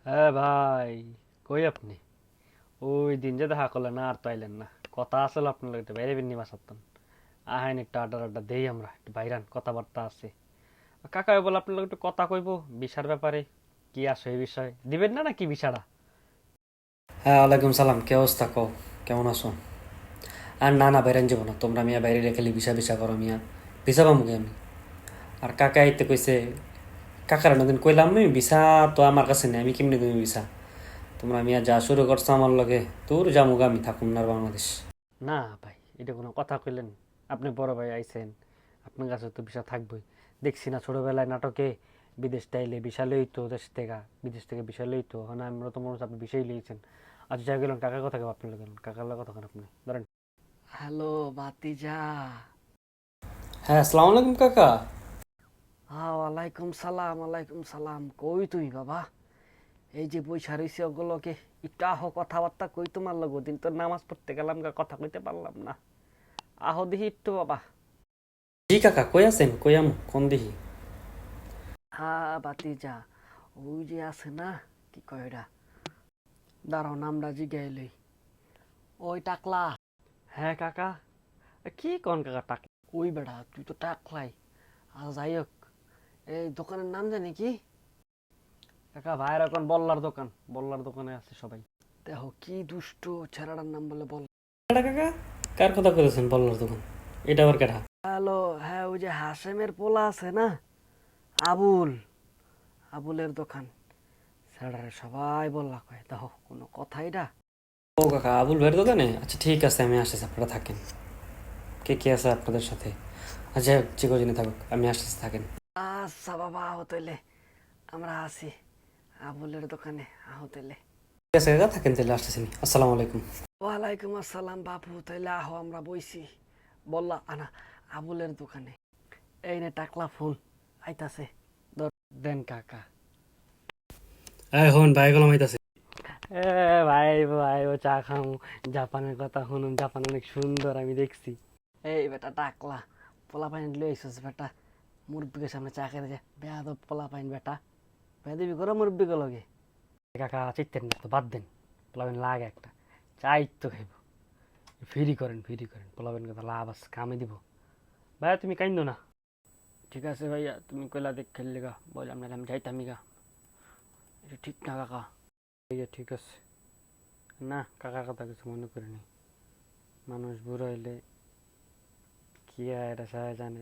হ্যাঁ ভাই, কই আপনি? ওই দিন যে দেখা করলেন না, আর তো আইলেন না। কথা আসলে আপনার লগে একটু বাইরে বিন্নি বাসাতাম। আহেন একটু আড্ডা আড্ডা দেই, আমরা একটু বাইরান কথাবার্তা আছে। কাকা বলে আপনার লগে একটু কথা কইব বিশার ব্যাপারে। কি আসো এই বিষয়ে দিবেন না নাকি বিশারা? হ্যাঁ, ওয়ালাইকুম সালাম। কে অবস্থা কও? কেমন আছো? আর না না, বাইরেন যাবো না। তোমরা মিয়া বাইরে রেখে ভিসা ভিসা করো মিয়া। ভিসা পামুকে আমি। আর কাকা আইতে কইছে। কাকার নদিন কইলাম আমি ভিসা তো আমার কাছে নেই, আমি কেমনি তুমি ভিসা? তোমরা মিয়া যা শুরু করছো আমার লগে, তোর যামুগা, আমি থাকুম না আর বাংলাদেশ। না ভাই, এটা কোনো কথা কইলেন? আপনি বড় ভাই আইছেন, আপনার কাছে তো বিষয় থাকবই। দেখছি না ছোটবেলায় নাটকে বিদেশ টাইলে বিশাল লইতো, দেশ থেকে বিদেশ থেকে বিশাল লইতো। মানে আমরা তো মনে হচ্ছে আপনি বিষয় লইছেন। আচ্ছা যাই গেলেন, কাকার কথা কেউ আপনি গেলেন, কাকার কথা কেন আপনি ধরেন। হ্যালো বাতিজা। হ্যাঁ, আসসালামু আলাইকুম কাকা। হ্যাঁ, ওয়ালাইকুম সালাম, ওয়ালাইকুম সালাম। কই তুই বাবা? এই যে বৈশা রইছি ওগুলোকে একটু আহ কথাবার্তা কই তোমার লগ, দিন তো নামাজ পড়তে গেলাম গা, কথা কইতে পারলাম না। আহ দিহি একটু বাবা। জি কাকা, কই আছেন? কই আমু কোন দিহি? হ্যাঁ বাতিজা, ওই যে আছে না, কি কয় এটা, দাঁড়াও নামটা জিগাইলই, ওই টাকলা। হ্যাঁ কাকা। কি কোন কাকা টাকলা? ওই বেড়া তুই তো টাকলাই। আর যাই হোক, এই দোকানের নাম জানি কি? কাকা ভাইয়ের এখন বল্লার দোকান, বল্লার দোকানে আছে সবাই। দেখো কি দুষ্ট ছেলেটার নাম বলে বল। কেডা কাকা? কার কথা কইতেছেন বল্লার দোকান? এটা আবার কেডা? হ্যালো, হ্যাঁ ওই যে হাসেমের পোলা আছে না, আবুল, আবুলের দোকান। ছেলেটারে সবাই বললা কয়, দেখো কোনো কথা এটা। ও কাকা, আবুল ভাইয়ের দোকানে? আচ্ছা ঠিক আছে, আমি আসতেছি, আপনারা থাকেন। কে কে আছে আপনাদের সাথে? আচ্ছা, যে কজনে থাকুক, আমি আসতেছি, থাকেন। আচ্ছা বাবা, হতেলে আমরা আছি আবুলের দোকানে, আহতেলে। ঠিক আছে কাকা, থাকেন তাহলে, আসতেছি আমি। আসসালামু আলাইকুম। ওয়ালাইকুম আসসালাম বাপু, তাইলে আহো আমরা বইছি বললা আনা আবুলের দোকানে। এই নে টাকলা ফোন আইতাছে, ধর দেন কাকা। এই হন ভাই, গেলাম আইতাছে। এ ভাই ভাই, ও চা খামু, জাপানের কথা শুনুন, জাপান অনেক সুন্দর আমি দেখছি। এই বেটা টাকলা, পোলা পাইন লই আইসস বেটা, মুরব্বীকে সামনে চা খেতে যায় বেয়াদব পোলা পাইন বেটা, বেয়াদবি করো মুরব্বীকে লগে। কাকা চিত্তেন না তো, বাদ দেন, পোলা পাইন লাগে একটা, চাই তো খাইব। ফ্রি করেন, পোলা পাইন কথা লাভ আছে, কামে দিব। ভাইয়া তুমি কাইন্দো না। ঠিক আছে ভাইয়া, তুমি কইলা দেখ খেললে গা, বললাম না আমি যাইতামি গা। এটা ঠিক না কাকা। ভাইয়া ঠিক আছে। না কাকার কথা কিছু মনে করিনি, মানুষ বুড়ো হইলে কি হয় এটা সবাই জানে।